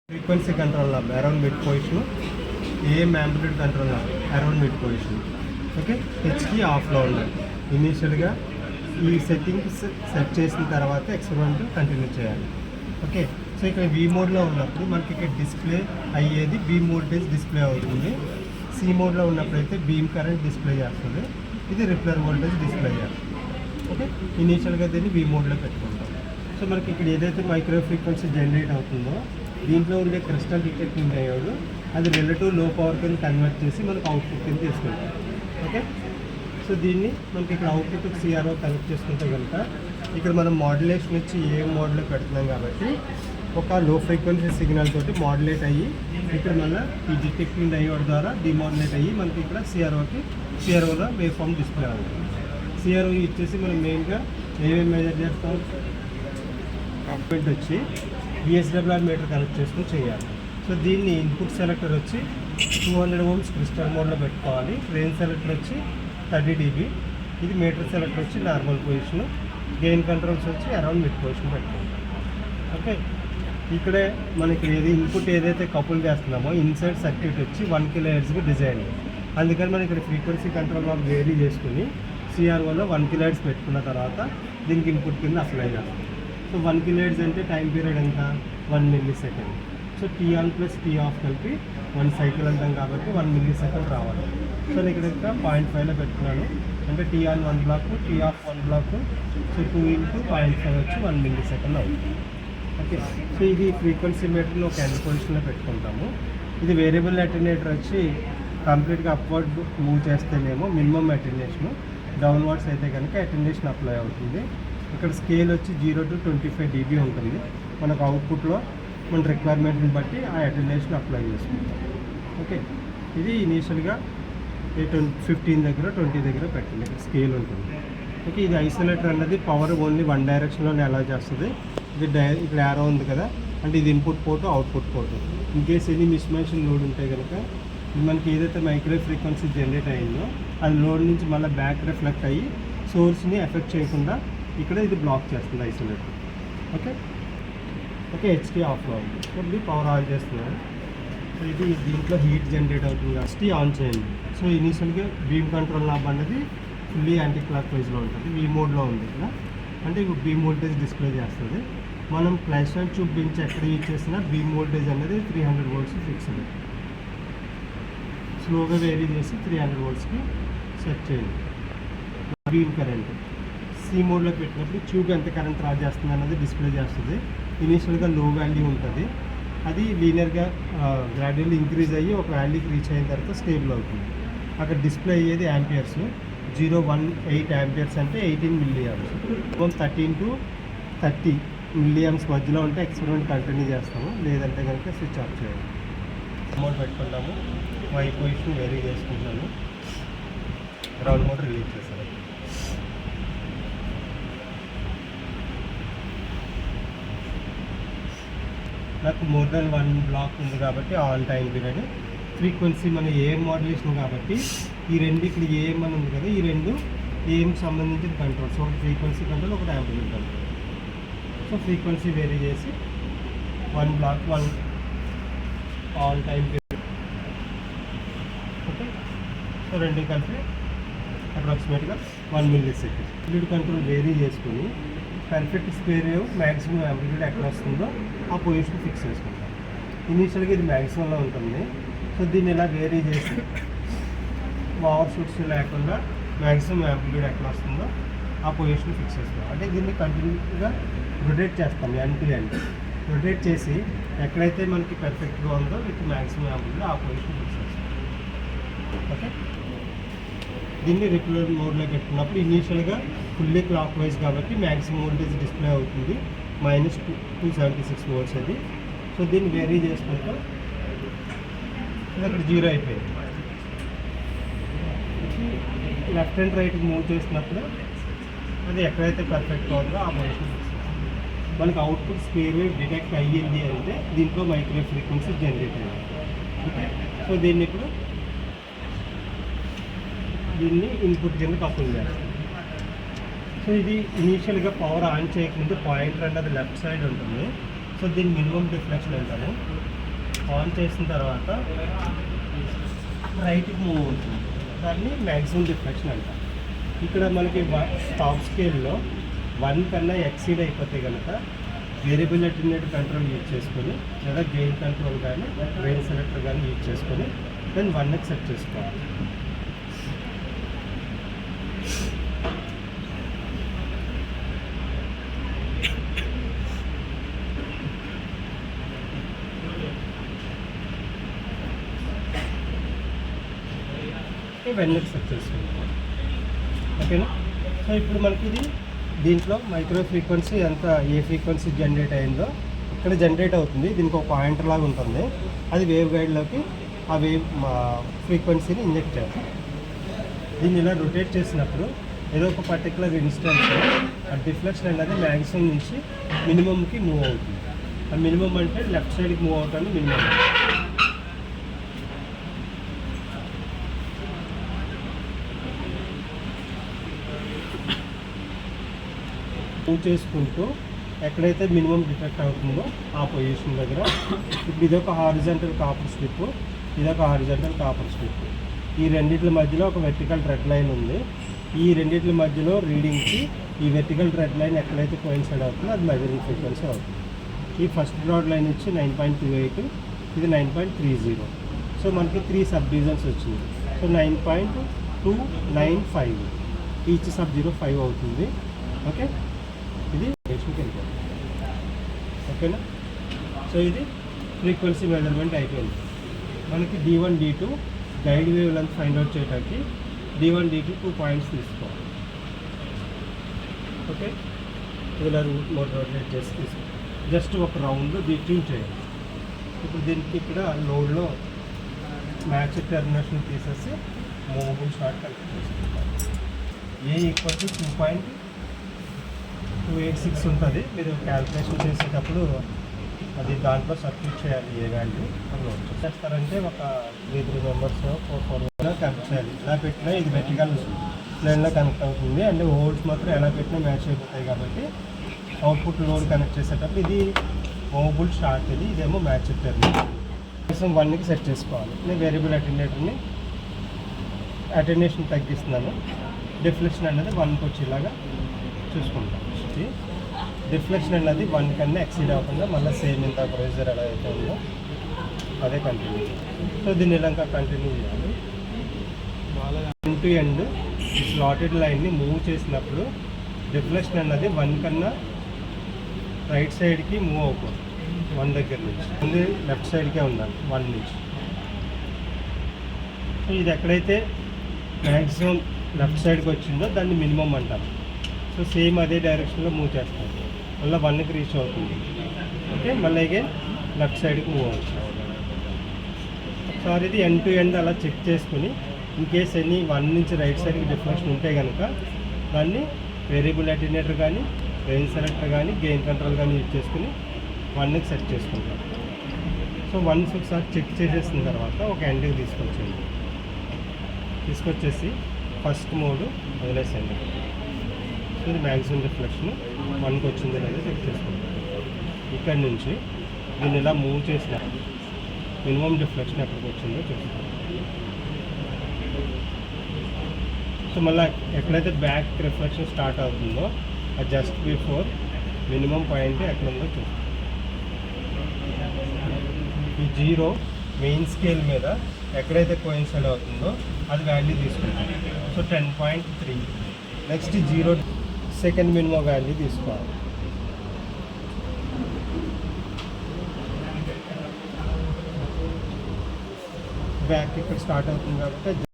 Frequency control knob around mid position, AM amplitude control knob around mid position. Okay, హెచ్కి ఆఫ్లో ఉండాలి. ఇనీషియల్గా ఈ సెట్టింగ్స్ సెట్ చేసిన తర్వాత ఎక్స్పెరిమెంట్ కంటిన్యూ చేయాలి. ఓకే, సో ఇక్కడ వి మోడ్లో ఉన్నప్పుడు మనకి ఇక్కడ డిస్ప్లే అయ్యేది బీమ్ వోల్టేజ్ డిస్ప్లే అవుతుంది. సి మోడ్లో ఉన్నప్పుడైతే బీమ్ కరెంట్ డిస్ప్లే చేస్తుంది. ఇది రిప్లర్ వోల్టేజ్ డిస్ప్లే చేస్తుంది. ఓకే, ఇనీషియల్గా దీన్ని వి మోడ్లో పెట్టుకుంటాం. సో మనకి ఇక్కడ ఏదైతే మైక్రో ఫ్రీక్వెన్సీ జనరేట్ అవుతుందో దీంట్లో ఉండే క్రిస్టల్ డిటెక్టింగ్ డయోడ్ అది రిలేటివ్ లో పవర్ కింద కన్వర్ట్ చేసి మనకు అవుట్పుట్ కింద తీసుకుంటాం. ఓకే, సో దీన్ని మనకి ఇక్కడ అవుట్పుట్ సిఆర్ఓ కనెక్ట్ చేసుకుంటే కనుక ఇక్కడ మనం మాడ్యులేషన్ వచ్చి ఏ మోడ్లో పెడుతున్నాం కాబట్టి ఒక లో ఫ్రీక్వెన్సీ సిగ్నల్ తోటి మాడ్యులేట్ అయ్యి ఇక్కడ మళ్ళీ ఈ డిటెక్టింగ్ డయోడ్ ద్వారా డిమాడ్యులేట్ అయ్యి మనకి ఇక్కడ సిఆర్ఓలో వేవ్ ఫామ్ డిస్ప్లే అవుతుంది. సిఆర్ఓ ఇచ్చేసి మనం మెయిన్గా ఏమేమి మెజర్ చేస్తాం, అవుట్పుట్ వచ్చి VSWR మీటర్ కనెక్ట్ చేసుకుని చేయాలి. సో దీన్ని ఇన్పుట్ సెలెక్టర్ వచ్చి 200 ohms క్రిస్టల్ మోడ్లో పెట్టుకోవాలి. రేంజ్ సెలెక్టర్ వచ్చి 30 dB. ఇది మీటర్ సెలెక్టర్ వచ్చి నార్మల్ పొజిషన్. గెయిన్ కంట్రోల్స్ వచ్చి అరౌండ్ మిడ్ పొజిషన్ పెట్టుకుంటాం. ఓకే, ఇక్కడే మనకి ఇన్పుట్ ఏదైతే కపుల్ చేస్తున్నామో ఇన్సైడ్ సర్క్యూట్ వచ్చి 1 kHzకి డిజైన్. అందుకని మనం ఇక్కడ ఫ్రీక్వెన్సీ కంట్రోల్ knob వేరీ చేసుకుని సిఆర్ఓలో 1 kHz పెట్టుకున్న తర్వాత దీనికి ఇన్పుట్ కింద అప్లై చేస్తాం. సో 1 kHz అంటే టైం పీరియడ్ ఎంత, 1 millisecond. So T on plus T off కలిపి 1 సైకిల్ అంటాం కాబట్టి 1 millisecond రావాలి. సో నేను ఇక్కడ ఇంకా 0.5లో పెట్టుకున్నాను. అంటే T on 1 block, T off 1 block. So 2 × 0.5 వచ్చి 1 millisecond అవుతుంది. ఓకే, సో ఇది ఫ్రీక్వెన్సీ మీటర్లో ఒక ఎండ్ పొజిషన్లో పెట్టుకుంటాము. ఇది వేరియబుల్ అటెన్యూయేటర్ వచ్చి కంప్లీట్గా అప్వర్డ్ మూవ్ చేస్తేనేమో మినిమం అటెన్యూయేషన్, డౌన్వర్డ్స్ అయితే కనుక అటెన్యూయేషన్ అప్లై అవుతుంది. ఇక్కడ స్కేల్ వచ్చి 0 to 25 dB ఉంటుంది. మనకు అవుట్పుట్లో మన రిక్వైర్మెంట్ని బట్టి ఆ అటెన్యూయేషన్ అప్లై చేసుకుంటాం. ఓకే, ఇది ఇనీషియల్గా 15 దగ్గర 20 దగ్గర పెట్టండి. ఇక్కడ స్కేల్ ఉంటుంది. ఓకే, ఇది ఐసోలేటర్ అన్నది పవర్ ఓన్లీ 1 డైరెక్షన్లోనే అలా చేస్తుంది. ఇది ఇక్కడ యారో ఉంది కదా, అంటే ఇది input port, output port. In case any miss match load ఉంటే కనుక మనకి ఏదైతే మైక్రో ఫ్రీక్వెన్సీ జనరేట్ అయ్యిందో అది లోడ్ నుంచి మళ్ళీ బ్యాక్ రిఫ్లెక్ట్ అయ్యి సోర్స్ని ఎఫెక్ట్ చేయకుండా ఇక్కడ ఇది బ్లాక్ చేస్తుంది ఐసోలేటర్. ఓకే, ఓకే, హెచ్కి ఆఫ్లో ఉంది. ఇది పవర్ ఆన్ చేస్తున్నాను. సో ఇది దీంట్లో హీట్ జనరేట్ అవుతుంది కాబట్టి ఆన్ చేయండి. సో ఇనీషియల్గా బీమ్ కంట్రోల్ knob అనేది ఫుల్లీ యాంటీ క్లాక్ వైజ్లో ఉంటుంది. వీ మోడ్లో ఉంది ఇక్కడ, అంటే ఇప్పుడు బీమ్ వోల్టేజ్ డిస్ప్లే చేస్తుంది. మనం ఫ్లాష్ లైట్ చూపించి ఎక్కడ యూజ్ చేసినా బీమ్ వోల్టేజ్ అనేది 300 volts ఫిక్స్డ్. స్లోగా వేరీ చేసి 300 voltsకి సెట్ చేయండి. బీమ్ కరెంట్ సి మోడ్లో పెట్టినప్పుడు ట్యూబ్ ఎంత కరెంట్ డ్రా చేస్తుంది అన్నది డిస్ప్లే చేస్తుంది. ఇనీషియల్గా లో వాల్యూ ఉంటుంది, అది లీనియర్గా గ్రాడ్యువల్లీ ఇంక్రీజ్ అయ్యి ఒక వాల్యూకి రీచ్ అయిన తర్వాత స్టేబుల్ అవుతుంది. అక్కడ డిస్ప్లే అయ్యేది యాంపియర్స్. 018 amperes అంటే 18 milliamps. 13 to 30 milliamps మధ్యలో ఉంటే ఎక్స్పెరిమెంట్ కంటిన్యూ చేస్తాము, లేదంటే కనుక స్విచ్ ఆఫ్ చేయాలి. మోడ్ పెట్టుకుంటాము. వై పొజిషన్ వేరీ చేసుకుంటాను. గ్రౌండ్ మోడ్ రిలీజ్ చేస్తాను. నాకు మోర్ దెన్ 1 బ్లాక్ ఉంది కాబట్టి ఆన్ టైం పీరియడ్. ఫ్రీక్వెన్సీ మన ఏఎం మోడ్యులేషన్ కాబట్టి ఈ రెండు ఇక్కడ ఏఎం అని ఉంది కదా, ఈ రెండు ఏఎం సంబంధించిన కంట్రోల్స్. ఒకటి ఫ్రీక్వెన్సీ కంట్రోల్, ఒకటి amplitude control. So frequency vary చేసి 1 block 1 on time period. Okay, so రెండు కలిపి అప్రాక్సిమేట్గా 1 millisecond. యాంప్లిట్యూడ్ కంట్రోల్ వేరీ చేసుకుని perfect square wave maximum amplitude ఎక్కడ వస్తుందో ఆ పొజిషన్ ఫిక్స్ చేసుకుంటాం. ఇనీషియల్గా ఇది మ్యాక్సిమంలో ఉంటుంది. సో దీన్ని ఇలా వేరీ చేసి ఓవర్ షూట్స్ లేకుండా మ్యాక్సిమం యాంప్లిట్యూడ్ ఎక్కడ వస్తుందో ఆ పొజిషన్ ఫిక్స్ చేసుకుంటాం. అంటే దీన్ని కంటిన్యూగా రొటేట్ చేస్తాం, ఎండ్ టు ఎండ్ రొటేట్ చేసి ఎక్కడైతే మనకి పర్ఫెక్ట్గా ఉందో విత్ మ్యాక్సిమం యాంప్లిట్యూడ్ ఆ పొజిషన్ ఫిక్స్ చేస్తాం. ఓకే, దీన్ని రిప్లర్ మోడ్లో పెట్టుకున్నప్పుడు ఇనీషియల్గా ఫుల్లీ క్లాక్ వైజ్ కాబట్టి మ్యాక్సిమం వోల్టేజ్ డిస్ప్లే అవుతుంది, -276 volts అది. సో దీన్ని వేరీ చేసుకుంటూ ఇది అక్కడ 0 అయిపోయింది. లెఫ్ట్ అండ్ రైట్ మూవ్ చేసినప్పుడు అది ఎక్కడైతే పర్ఫెక్ట్గా ఉందో ఆ పొజిషన్ మనకి అవుట్పుట్ స్క్వేర్ వేవ్ డిటెక్ట్ అయ్యింది అంటే దీంట్లో మైక్రో ఫ్రీక్వెన్సీ జనరేట్ అయ్యింది. ఓకే, సో దీన్ని ఇప్పుడు ఇన్పుట్ కింద కపుల్ చేస్తాం. సో ఇది ఇనీషియల్గా పవర్ ఆన్ చేయకముందు పాయింటర్ అన్నది లెఫ్ట్ సైడ్ ఉంటుంది. సో దీని మినిమం డిఫ్లెక్షన్ అంటాను. ఆన్ చేసిన తర్వాత రైట్కి మూవ్ అవుతుంది, దాన్ని మ్యాక్సిమం డిఫ్లెక్షన్ అంటారు. ఇక్కడ మనకి టాప్ స్కేల్లో 1 కన్నా ఎక్సీడ్ అయిపోతే కనుక వేరియబుల్ అటెన్యూయేటర్ కంట్రోల్ యూజ్ చేసుకొని లేదా గెయిన్ కంట్రోల్ కానీ గెయిన్ సెలెక్టర్ కానీ యూజ్ చేసుకొని దాన్ని 1కి సెట్ చేసుకోవాలి. వెన్నెక్కి సెట్ చేసుకుంటాం. ఓకేనా? సో ఇప్పుడు మనకి ఇది దీంట్లో మైక్రో ఫ్రీక్వెన్సీ ఎంత ఏ ఫ్రీక్వెన్సీ జనరేట్ అయిందో ఇక్కడ జనరేట్ అవుతుంది. దీనికి ఒక పాయింటర్ లాగా ఉంటుంది, అది వేవ్ గైడ్లోకి ఆ వేవ్ ఫ్రీక్వెన్సీని ఇంజెక్ట్ చేస్తాం. దీన్ని ఇలా రొటేట్ చేసినప్పుడు ఏదో ఒక పర్టికులర్ ఇన్స్టెన్స్ ఆ డిఫ్లెక్షన్ అనేది మ్యాక్సిమం నుంచి మినిమంకి మూవ్ అవుతుంది. ఆ మినిమం అంటే లెఫ్ట్ సైడ్కి మూవ్ అవుతుంది మినిమం. మూవ్ చేసుకుంటూ ఎక్కడైతే మినిమం డిటెక్ట్ అవుతుందో ఆ పొజిషన్ దగ్గర ఇప్పుడు ఇదొక హారిజంటల్ కాపర్ స్ట్రిప్, ఇదొక హారిజంటల్ కాపర్ స్ట్రిప్. ఈ రెండింటి మధ్యలో ఒక వెర్టికల్ రెడ్ లైన్ ఉంది. ఈ రెండింటి మధ్యలో రీడింగ్కి ఈ వెర్టికల్ రెడ్ లైన్ ఎక్కడైతే కోయిన్సైడ్ అవుతుందో అది మెజరింగ్ ఫ్రీక్వెన్సీ అవుతుంది. ఈ ఫస్ట్ బ్రాడ్ లైన్ వచ్చి 9.28, ఇది 9.30. సో మనకి 3 సబ్ డివిజన్స్ వచ్చింది. సో 9.295 ఈచ్ సబ్ 05 అవుతుంది. ఓకే, ఇది డెసిమల్కి వెళ్ళిపోతుంది. ఓకేనా? సో ఇది ఫ్రీక్వెన్సీ మెజర్మెంట్ అయిపోయింది. మనకి D1 D2 guide wave length find out చేయడానికి D1 D2 2 పాయింట్స్ తీసుకోవాలి. ఓకే, ఇలా రూట్ మోడ్ రొటేట్ చేసి తీసుకోవాలి. జస్ట్ ఒక రౌండ్ ట్యూన్ చేయాలి. ఇప్పుడు దీనికి ఇక్కడ లోడ్లో మ్యాచ్ టెర్మినేషన్ తీసేసి మూవబుల్ షార్ట్ కనెక్ట్ చేసుకుంటాం. A ఈక్వల్ టు 2.286 ఉంటుంది. మీరు క్యాల్కులేషన్ చేసేటప్పుడు అది దాంట్లో సబ్స్టిట్యూట్ చేయాలి ఏ వాల్యూ. అది చేస్తారంటే ఒక 3 మెంబర్స్ 4 కనెక్ట్ చేయాలి. ఇలా పెట్టినా ఇది వెర్టికల్ ప్లేన్లో కనెక్ట్ అవుతుంది. అంటే హోల్స్ మాత్రం ఎలా పెట్టినా మ్యాచ్ అయిపోతాయి. కాబట్టి అవుట్పుట్ లోడ్ కనెక్ట్ చేసేటప్పుడు ఇది మూవబుల్ షార్ట్, ఇదేమో మ్యాచ్ టెర్మినేషన్. కనీసం 1కి సెట్ చేసుకోవాలి. నేను వేరియబుల్ అటెన్యూయేషన్ తగ్గిస్తున్నాను. డిఫ్లెక్షన్ అనేది 1కి వచ్చేలాగా చూసుకుంటాం. డిఫ్లెక్షన్ అనేది 1 కన్నా ఎక్సీడ్ అవ్వకుండా మళ్ళీ సేమ్ ఇంత ప్రెజర్ ఎలా అయితే ఉందో అదే కంటిన్యూ. సో దీన్ని ఇలా కంటిన్యూ చేయాలి. ఎండ్ టు ఎండ్ ఈ స్లాటెడ్ లైన్ని మూవ్ చేసినప్పుడు డిఫ్లెక్షన్ అన్నది 1 కన్నా రైట్ సైడ్కి మూవ్ అవ్వకూడదు. 1 దగ్గర నుంచి ముందు లెఫ్ట్ సైడ్కే ఉండాలి 1 నుంచి. సో ఇది ఎక్కడైతే మ్యాక్సిమం లెఫ్ట్ సైడ్కి వచ్చిందో దాన్ని మినిమం అంటారు. సో సేమ్ అదే డైరెక్షన్లో మూవ్ చేస్తాం, మళ్ళీ 1కి రీచ్ అవుతుంది. ఓకే, మళ్ళీ అగైన్ లెఫ్ట్ సైడ్కి మూవ్ అవుతుంది. ఒకసారి ఇది ఎండ్ టు ఎండ్ అలా చెక్ చేసుకుని ఇన్ కేస్ ఎనీ 1 నుంచి రైట్ సైడ్కి డిఫ్లెక్షన్ ఉంటే కనుక దాన్ని వేరియబుల్ అటెన్యూయేటర్ కానీ గెయిన్ సెలెక్టర్ కానీ గెయిన్ కంట్రోల్ కానీ యూజ్ చేసుకుని 1కి సెట్ చేసుకుంటాం. సో 1 ఒకసారి చెక్ చేసేసిన తర్వాత ఒక ఎండ్కి తీసుకొచ్చేసి ఫస్ట్ మోడ్ వదిలేసండి. సో ఇది మ్యాక్సిమం డిఫ్లెక్షన్ 1కి వచ్చింది లేదా చెక్ చేసుకుంటాం. ఇక్కడ నుంచి దీన్ని ఇలా మూవ్ చేసిన మినిమం డిఫ్లెక్షన్ ఎక్కడికి వచ్చిందో చూస్తాం. సో మళ్ళీ ఎక్కడైతే బ్యాక్ రిఫ్లెక్షన్ స్టార్ట్ అవుతుందో అది జస్ట్ బిఫోర్ మినిమం పాయింట్ ఎక్కడ ఉందో చూస్తాం. ఈ 0 మెయిన్ స్కేల్ మీద ఎక్కడైతే కోయిన్సైడ్ అవుతుందో అది వాల్యూ తీసుకుంటాం. So 10.3. Next 0 second minimum value తీసుకోవాలి. బ్యాక్ ఇక్కడ స్టార్ట్ అవుతుంది కాబట్టి